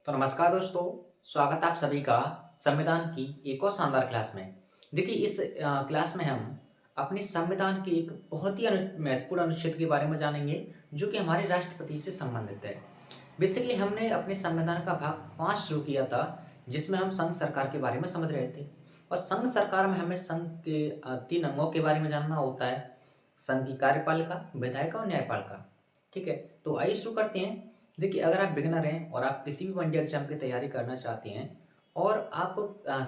तो नमस्कार दोस्तों, स्वागत है आप सभी का संविधान की एक और शानदार क्लास में। देखिए इस क्लास में हम अपने संविधान के एक बहुत ही महत्वपूर्ण अनुच्छेद के बारे में जानेंगे, जो कि हमारे राष्ट्रपति से संबंधित है। बेसिकली हमने अपने संविधान का भाग 5 शुरू किया था, जिसमें हम संघ सरकार के बारे में समझ रहे थे। और संघ सरकार में हमें संघ के 3 अंगों के बारे में जानना होता है। संघ की कार्यपालिका, विधायिका और न्यायपालिका। ठीक है, तो आइए शुरू करते हैं। देखिए अगर आप बिगिनर हैं और आप किसी भी वन डे एग्जाम की तैयारी करना चाहते हैं और आप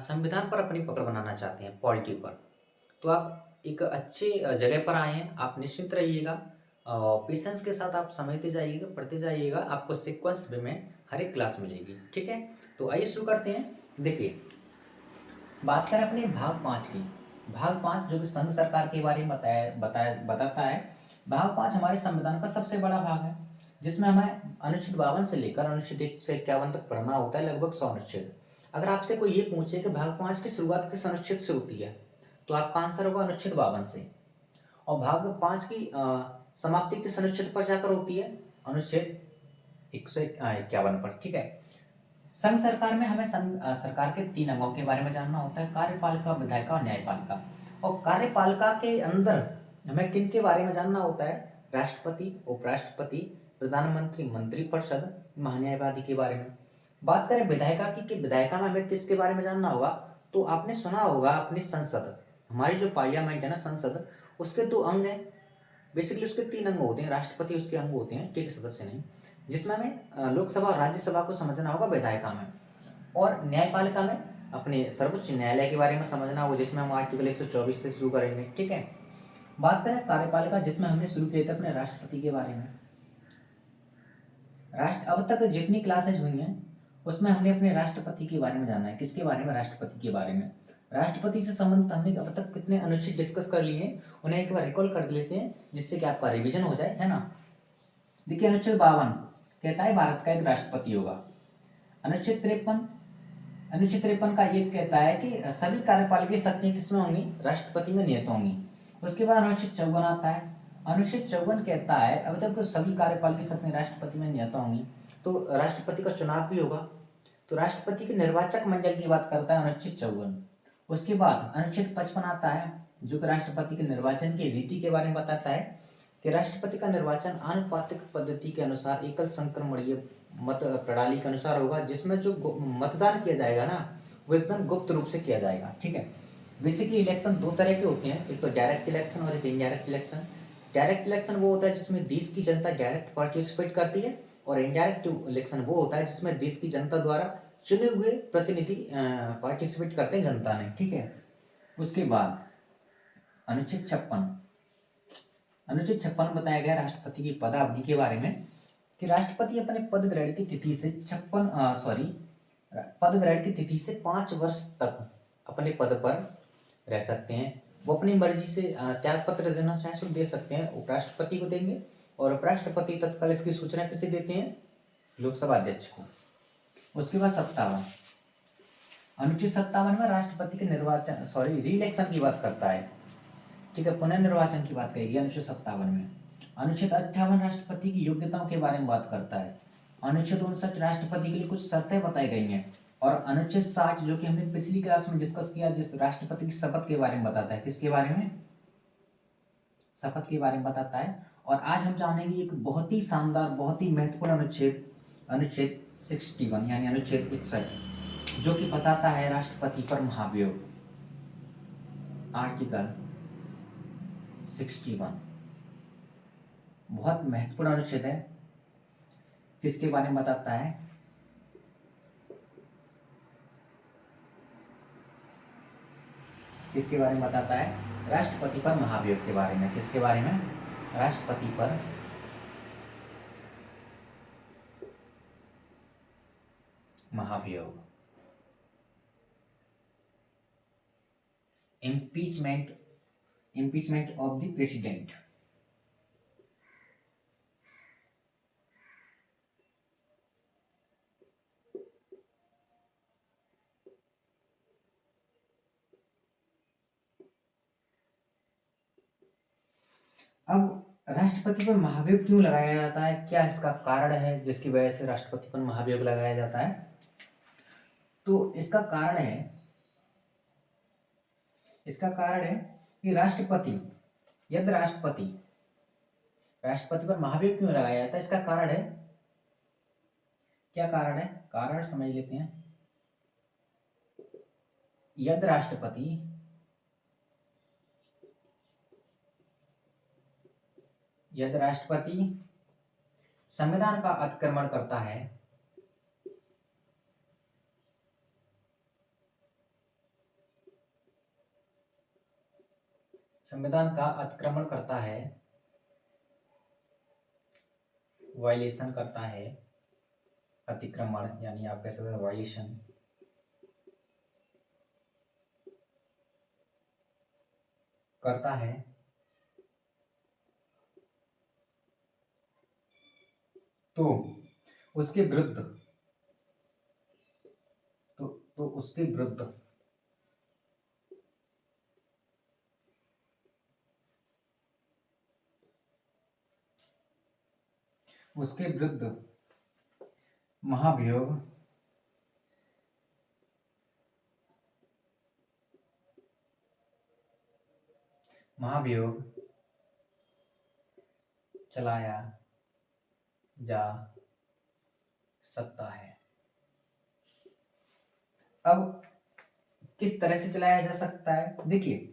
संविधान पर अपनी पकड़ बनाना चाहते हैं, पॉलिटी पर, तो आप एक अच्छे जगह पर आए हैं। आप निश्चिंत रहिएगा, पेशेंस के साथ आप समझते जाइएगा, पढ़ते जाइएगा, आपको सीक्वेंस वे में हर एक क्लास मिलेगी। ठीक है, तो आइए शुरू करते हैं। देखिए बात करें अपने भाग 5 की। भाग 5 जो कि संघ सरकार के बारे में बताता है। भाग 5 हमारे संविधान का सबसे बड़ा भाग है, जिसमें हमें अनुच्छेद 52 से लेकर अनुच्छेद 1 से 51 तक पढ़ना होता है, लगभग 100 अनुच्छेद। अगर आपसे कोई ये पूछे कि भाग 5 की शुरुआत किस अनुच्छेद से होती है, तो आपका आंसर होगा अनुच्छेद 52 से। और भाग 5 की समाप्ति किस अनुच्छेद पर जाकर होती है? अनुच्छेद 151 पर। ठीक है, संघ सरकार में हमें सरकार के 3 अंगों के बारे में जानना होता है, कार्यपालिका, विधायिका और न्यायपालिका। और कार्यपालिका के अंदर हमें किन के बारे में जानना होता है? राष्ट्रपति, उपराष्ट्रपति, प्रधानमंत्री, मंत्रिपरिषद, महान्यायवादी के बारे में। बात करें विधायिका की, कि विधायिका में हमें किसके बारे में जानना होगा? तो आपने सुना होगा अपनी संसद, हमारी जो पार्लियामेंट है ना, संसद, उसके 2 अंग हैं। बेसिकली उसके 3 अंग होते हैं, राष्ट्रपति उसके अंग होते हैं, ठीक है, सदस्य नहीं। जिसमें हमें लोकसभा और राज्यसभा को समझना होगा विधायिका में। और न्यायपालिका में अपने सर्वोच्च न्यायालय के बारे में समझना होगा, जिसमें हम आर्टिकल 124 से शुरू करेंगे। ठीक है, बात करें कार्यपालिका, जिसमें हमने शुरू किया था अपने राष्ट्रपति के बारे में। अब तक जितनी क्लासेज हुई हैं उसमें हमने अपने राष्ट्रपति के बारे में जाना है। किसके बारे में? राष्ट्रपति के बारे में। राष्ट्रपति से संबंधित हमने अब तक कितने अनुच्छेद डिस्कस कर लिए हैं, उन्हें एक बार रिकॉल कर लेते हैं, जिससे कि आपका रिवीजन हो जाए, है ना। देखिए अनुच्छेद 52 कहता है भारत का एक राष्ट्रपति होगा। अनुच्छेद 53 का ये कहता है कि सभी कार्यपालिकीय शक्तियां किसमें होंगी? राष्ट्रपति में नियत होंगी। उसके बाद अनुच्छेद 54 आता है। अनुच्छेद 54 कहता है अब तक सभी कार्यपालिकीय शक्तियां राष्ट्रपति में नियत होंगी, तो राष्ट्रपति का चुनाव भी होगा। तो राष्ट्रपति के निर्वाचक मंडल की बात करता है अनुच्छेद 54। उसके बाद अनुच्छेद 55 आता है, जो कि राष्ट्रपति के निर्वाचन की रीति के बारे में बताता है कि राष्ट्रपति का निर्वाचन आनुपातिक पद्धति के अनुसार एकल संक्रमणीय मत प्रणाली के अनुसार होगा, जिसमें जो मतदान किया जाएगा ना, वो एकदम गुप्त रूप से किया जाएगा। ठीक है, बेसिकली इलेक्शन 2 तरह के होते हैं, एक तो डायरेक्ट इलेक्शन और एक इनडायरेक्ट इलेक्शन। डायरेक्ट इलेक्शन वो होता है जिसमें देश की जनता डायरेक्ट पार्टिसिपेट करती है, और इनडायरेक्ट इलेक्शन वो होता है जिसमें देश की जनता द्वारा चुने हुए प्रतिनिधि पार्टिसिपेट करते हैं जनता ने। ठीक है, उसके बाद अनुच्छेद 56। अनुच्छेद 56 बताया गया राष्ट्रपति की पदावधि के बारे में, कि राष्ट्रपति अपने पद ग्रहण की तिथि से 5 वर्ष तक अपने पद पर रह सकते हैं। वो अपनी मर्जी से त्याग पत्र देना चाहे तो दे सकते हैं, उपराष्ट्रपति को देंगे, और उपराष्ट्रपति तत्काल इसकी सूचना किसे देते हैं? लोकसभा अध्यक्ष को। उसके बाद 57, अनुच्छेद 57 में राष्ट्रपति के री-इलेक्शन की बात करता है। ठीक है, पुनर्निर्वाचन की बात करेगी अनुच्छेद 57 में। अनुच्छेद 58 राष्ट्रपति की योग्यताओं के बारे में बात करता है। अनुच्छेद 59 राष्ट्रपति के लिए कुछ शर्तें बताई गई हैं। और अनुच्छेद 60 जो कि हमने पिछली क्लास में डिस्कस किया, जिस राष्ट्रपति की शपथ के बारे में बताता है। किसके बारे में? शपथ के बारे में बताता है। और आज हम जानेंगे एक बहुत ही शानदार, बहुत ही महत्वपूर्ण अनुच्छेद, अनुच्छेद 61 यानी अनुच्छेद 61, जो कि बताता है राष्ट्रपति पर महाभियोग। आर्टिकल 61 बहुत महत्वपूर्ण अनुच्छेद है। किसके बारे में बताता है? किसके बारे में बताता है? राष्ट्रपति पर महाभियोग के बारे में। किसके बारे में? राष्ट्रपति पर महाभियोग। Impeachment of the president. अब राष्ट्रपति पर महाभियोग क्यों लगाया जाता है, क्या इसका कारण है जिसकी वजह से राष्ट्रपति पर महाभियोग लगाया जाता है? तो इसका कारण है कि यदि राष्ट्रपति पर महाभियोग क्यों लगाया जाता है, इसका कारण है, क्या कारण है, कारण समझ लेते हैं। यदि राष्ट्रपति संविधान का अतिक्रमण करता है, वायलेशन करता है, अतिक्रमण यानी आप कह सकते हैं वायलेशन करता है, तो उसके विरुद्ध महाभियोग चलाया जा सकता है। अब किस तरह से चलाया जा सकता है, देखिए,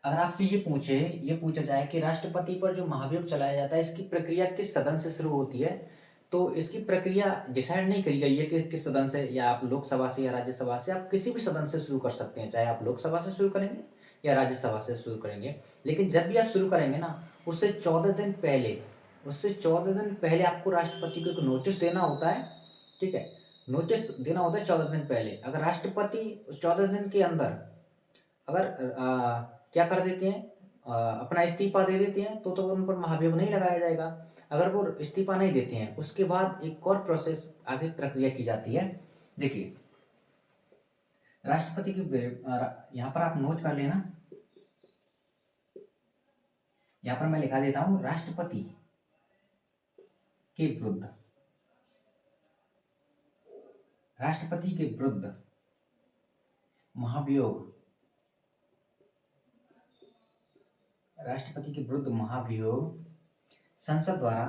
अगर आपसे ये पूछा जाए कि राष्ट्रपति पर जो महाभियोग चलाया जाता है, इसकी प्रक्रिया किस सदन से शुरू होती है, तो इसकी प्रक्रिया डिसाइड नहीं करी गई है कि किस सदन से, या आप लोकसभा से या राज्यसभा से, आप किसी भी सदन से शुरू कर सकते हैं, चाहे आप लोकसभा से शुरू करेंगे या राज्यसभा से शुरू करेंगे। लेकिन जब भी आप शुरू करेंगे ना, उससे 14 दिन पहले आपको राष्ट्रपति को एक नोटिस देना होता है, ठीक है, नोटिस देना होता है 14 दिन पहले। अगर राष्ट्रपति उस 14 दिन के अंदर अगर क्या कर देते हैं, अपना इस्तीफा दे देते हैं, तो उन पर महाभियोग नहीं लगाया जाएगा। अगर वो इस्तीफा नहीं देते हैं, उसके बाद एक और प्रोसेस, आगे प्रक्रिया की जाती है। देखिए, राष्ट्रपति की यहाँ पर आप नोट कर लेना, यहाँ पर मैं लिखा देता हूं, राष्ट्रपति के विरुद्ध महाभियोग संसद द्वारा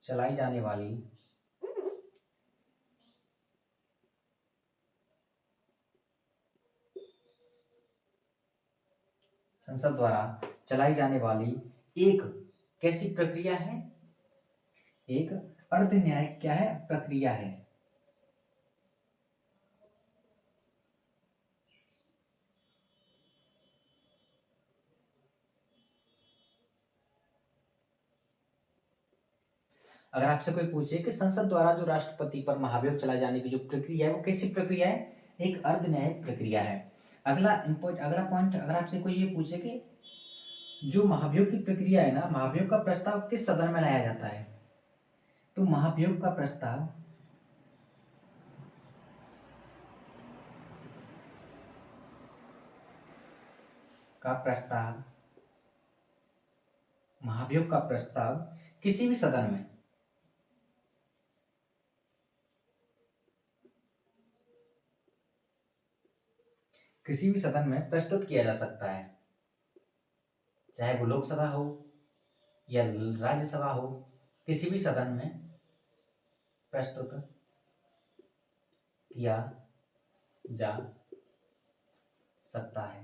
चलाई जाने वाली एक कैसी प्रक्रिया है, एक अर्ध न्यायिक क्या है, प्रक्रिया है। अगर आपसे कोई पूछे कि संसद द्वारा जो राष्ट्रपति पर महाभियोग चलाए जाने की जो प्रक्रिया है, वो कैसी प्रक्रिया है, एक अर्ध न्यायिक प्रक्रिया है। अगला पॉइंट, अगर आपसे कोई ये पूछे कि जो महाभियोग की प्रक्रिया है ना, महाभियोग का प्रस्ताव किस सदन में लाया जाता है, तो महाभियोग का प्रस्ताव किसी भी सदन में प्रस्तुत किया जा सकता है, चाहे वो लोकसभा हो या राज्यसभा हो, किसी भी सदन में प्रस्तुत किया जा सकता है।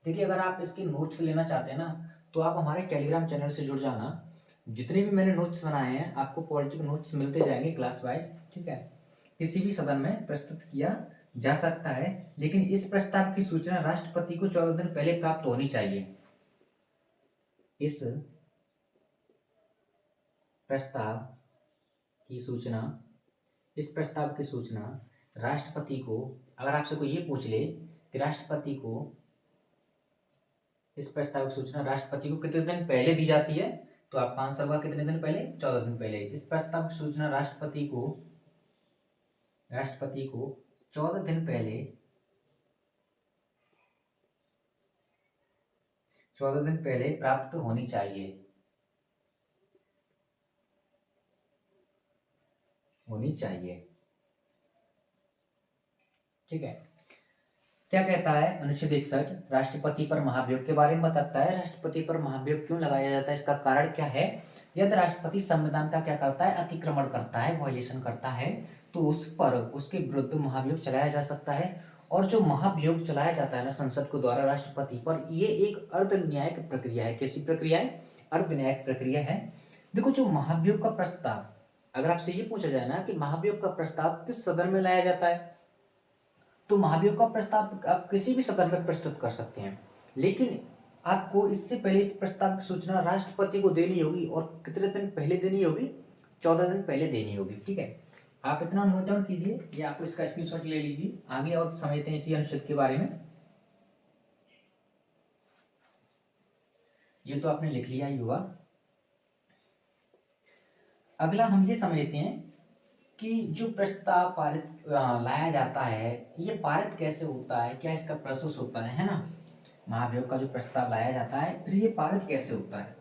देखिए, अगर आप इसके नोट्स लेना चाहते हैं ना, तो आप हमारे टेलीग्राम चैनल से जुड़ जाना। जितने भी मैंने नोट्स बनाए हैं, आपको पॉलिटी के नोट्स मिलते जाएंगे क्लास वाइज, ठीक है। किसी भी सदन में प्रस्तुत किया जा सकता है, लेकिन इस प्रस्ताव की सूचना राष्ट्रपति को 14 दिन पहले प्राप्त होनी चाहिए। इस प्रस्ताव की सूचना राष्ट्रपति को, अगर आपसे कोई ये पूछ ले कि राष्ट्रपति को इस प्रस्ताव की सूचना राष्ट्रपति को कितने दिन पहले दी जाती है, तो आपका आंसर होगा कितने दिन पहले, 14 दिन पहले। इस प्रस्ताव की सूचना राष्ट्रपति को राष्ट्रपति को 14 दिन पहले 14 दिन पहले प्राप्त होनी चाहिए, होनी चाहिए। ठीक है। क्या कहता है अनुच्छेद 61? राष्ट्रपति पर महाभियोग के बारे में बताता है। राष्ट्रपति पर महाभियोग क्यों लगाया जाता है, इसका कारण क्या है? यदि राष्ट्रपति संविधान का क्या करता है, अतिक्रमण करता है, वायलेशन करता है, तो उस पर उसके विरुद्ध महाभियोग चलाया जा सकता है। और जो महाभियोग चलाया जाता है ना संसद के द्वारा राष्ट्रपति पर, ये एक अर्ध न्यायिक प्रक्रिया है। कैसी प्रक्रिया है? अर्ध न्यायिक प्रक्रिया है। देखो, जो महाभियोग का प्रस्ताव, अगर आपसे ये पूछा जाए ना कि महाभियोग का प्रस्ताव किस सदन में लाया जाता है, तो महाभियोग का प्रस्ताव आप किसी भी सदन में प्रस्तुत कर सकते हैं, लेकिन आपको इससे पहले इस प्रस्ताव की सूचना राष्ट्रपति को देनी होगी। और कितने दिन पहले देनी होगी? 14 दिन पहले देनी होगी। ठीक है, आप इतना नोट डाउन कीजिए, या आप इसका स्क्रीनशॉट ले लीजिए। आगे और समझते हैं इसी अनुच्छेद के बारे में। ये तो आपने लिख लिया ही होगा। अगला हम ये समझते हैं कि जो प्रस्ताव पारित लाया जाता है, ये पारित कैसे होता है, क्या इसका प्रोसेस होता है ना? महाभियोग का जो प्रस्ताव लाया जाता है, फिर ये पारित कैसे होता है?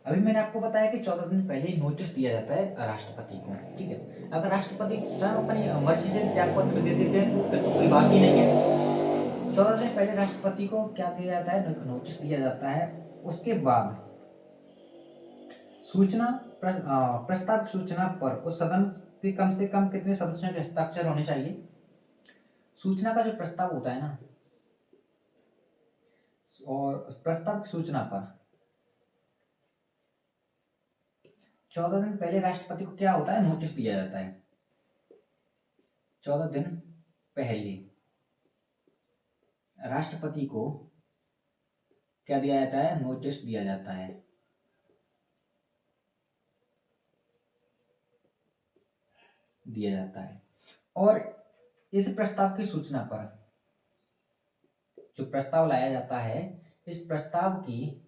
अभी मैंने आपको बताया कि 14 दिन पहले नोटिस दिया जाता है राष्ट्रपति को। ठीक है, अगर राष्ट्रपति स्वयं अपनी मर्जी से त्याग पत्र दे देते हैं तो फिर तो कोई बात ही नहीं है। 14 दिन पहले राष्ट्रपति को क्या दिया जाता है? नोटिस दिया जाता है। उसके बाद सूचना प्रस्ताव सूचना पर उस सदन के कम से कम कितने सदस्यों के हस्ताक्षर होने चाहिए? सूचना का जो प्रस्ताव होता है ना, और प्रस्ताव की सूचना पर 14 दिन पहले राष्ट्रपति को क्या होता है? नोटिस दिया जाता है। 14 दिन पहले राष्ट्रपति को क्या दिया जाता है? नोटिस दिया जाता है। दिया जाता है। और इस प्रस्ताव की सूचना पर, जो प्रस्ताव लाया जाता है, इस प्रस्ताव की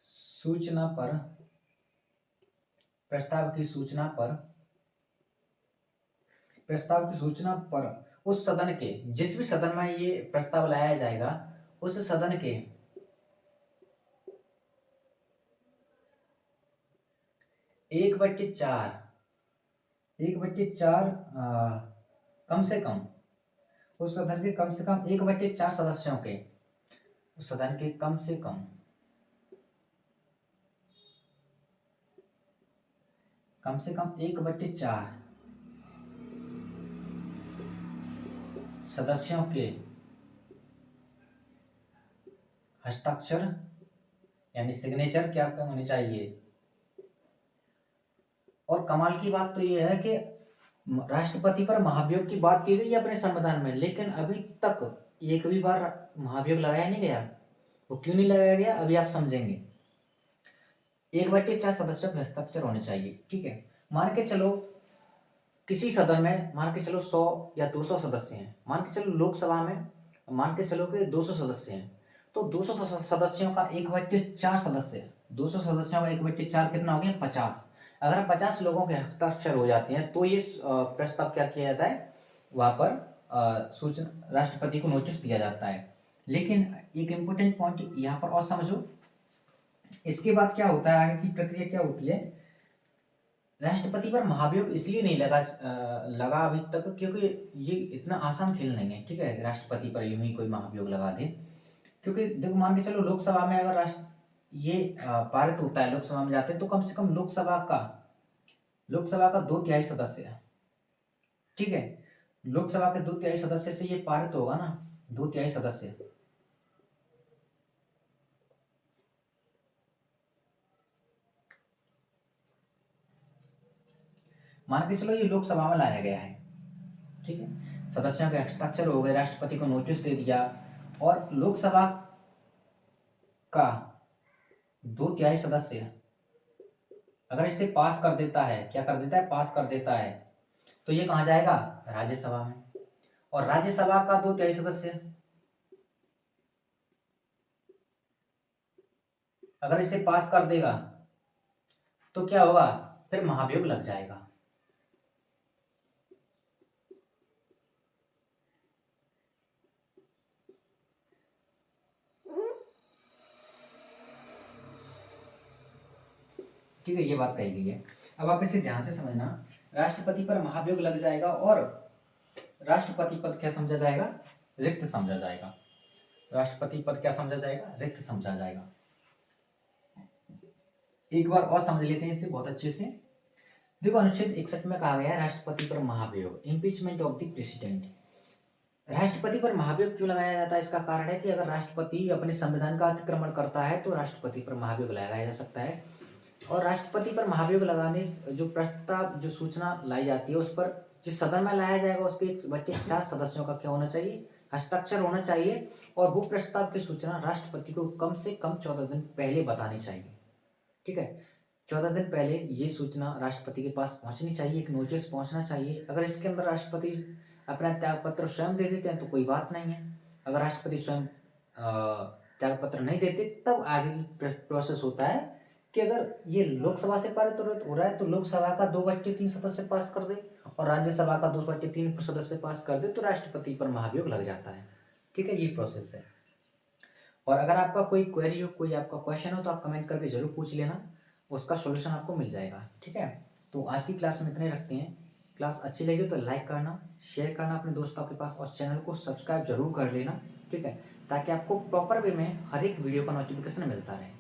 सूचना पर, प्रस्ताव की सूचना पर, प्रस्ताव की सूचना पर उस सदन के, जिस भी सदन में ये प्रस्ताव लाया जाएगा, उस सदन के 1/4, 1/4 कम से कम, उस सदन के कम से कम 1/4 सदस्यों के, उस सदन के कम से कम 1/4 सदस्यों के हस्ताक्षर यानी सिग्नेचर क्या होने चाहिए। और कमाल की बात तो यह है कि राष्ट्रपति पर महाभियोग की बात की गई है अपने संविधान में, लेकिन अभी तक एक भी बार महाभियोग लगाया नहीं गया। वो क्यों नहीं लगाया गया, अभी आप समझेंगे। 1/4 सदस्यों के हस्ताक्षर होने चाहिए। ठीक है, मान के चलो किसी सदन में, मान के चलो 100 या 200 सदस्य हैं, मान के चलो लोकसभा में मान के चलो कि 200 सदस्य हैं, तो 200 सदस्यों का 1/4 सदस्य, 200 सदस्यों का 1/4 कितना हो गया? 50। अगर 50 लोगों के हस्ताक्षर हो जाते हैं तो ये प्रस्ताव क्या किया जाता है? वहां पर सूचना राष्ट्रपति को नोटिस दिया जाता है। लेकिन एक इंपॉर्टेंट पॉइंट यहाँ पर और समझो, इसके बाद क्या होता है, आगे की प्रक्रिया क्या होती है? राष्ट्रपति पर महाभियोग इसलिए नहीं लगा अभी तक क्योंकि ये इतना आसान खेल नहीं है। ठीक है, राष्ट्रपति पर यूं ही कोई महाभियोग लगा दे, क्योंकि देखो मान के चलो लोकसभा में अगर राष्ट्र ये पारित होता है, लोकसभा में जाते हैं, तो कम से कम लोकसभा का 2/3 सदस्य है। ठीक है, लोकसभा के 2/3 सदस्य से ये पारित होगा ना, 2/3 सदस्य। मान के चलो ये लोकसभा में लाया गया है। ठीक है, सदस्यों के हस्ताक्षर हो गए, राष्ट्रपति को नोटिस दे दिया, और लोकसभा का 2/3 सदस्य अगर इसे पास कर देता है, क्या कर देता है? पास कर देता है, तो ये कहां जाएगा? राज्यसभा में। और राज्यसभा का 2/3 सदस्य अगर इसे पास कर देगा तो क्या होगा, फिर महाभियोग लग जाएगा। ठीक है, ये बात कही गई है। अब आप इसे ध्यान से समझना, राष्ट्रपति पर महाभियोग लग जाएगा और राष्ट्रपति पद क्या समझा जाएगा, रिक्त समझा जाएगा। राष्ट्रपति पद क्या समझा जाएगा, रिक्त समझा जाएगा। एक बार और समझ लेते हैं इसे बहुत अच्छे से। देखो, अनुच्छेद 61 में कहा गया है राष्ट्रपति पर महाभियोग, इम्पीचमेंट ऑफ द प्रेसिडेंट। राष्ट्रपति पर महाभियोग क्यों लगाया जाता है, इसका कारण है कि अगर राष्ट्रपति अपने संविधान का अतिक्रमण करता है तो राष्ट्रपति पर महाभियोग लगाया जा सकता है। और राष्ट्रपति पर महाभियोग लगाने जो प्रस्ताव, जो सूचना लाई जाती है, उस पर जिस सदन में लाया जाएगा उसके 1/50 सदस्यों का क्या होना चाहिए, हस्ताक्षर होना चाहिए। और वो प्रस्ताव की सूचना राष्ट्रपति को कम से कम 14 दिन पहले बतानी चाहिए। ठीक है, 14 दिन पहले ये सूचना राष्ट्रपति के पास पहुंचनी चाहिए, एक नोटिस पहुंचना चाहिए। अगर इसके अंदर राष्ट्रपति अपना त्याग पत्र स्वयं दे देते हैं तो कोई बात नहीं है। अगर राष्ट्रपति स्वयं त्याग पत्र नहीं देते, तब आगे की प्रोसेस होता है कि अगर ये लोकसभा से पारित हो रहा है तो लोकसभा का 2/3 सदस्य पास कर दे और राज्यसभा का 2/3 सदस्य पास कर दे तो राष्ट्रपति पर महाभियोग लग जाता है। ठीक है, ये प्रोसेस है। और अगर आपका कोई क्वेरी हो, कोई आपका क्वेश्चन हो तो आप कमेंट करके जरूर पूछ लेना, उसका सॉल्यूशन आपको मिल जाएगा। ठीक है, तो आज की क्लास में इतने रखते हैं। क्लास अच्छी लगी तो लाइक करना, शेयर करना अपने दोस्तों के पास और चैनल को सब्सक्राइब जरूर कर लेना। ठीक है, ताकि आपको प्रॉपर वे में हर एक वीडियो का नोटिफिकेशन मिलता रहे।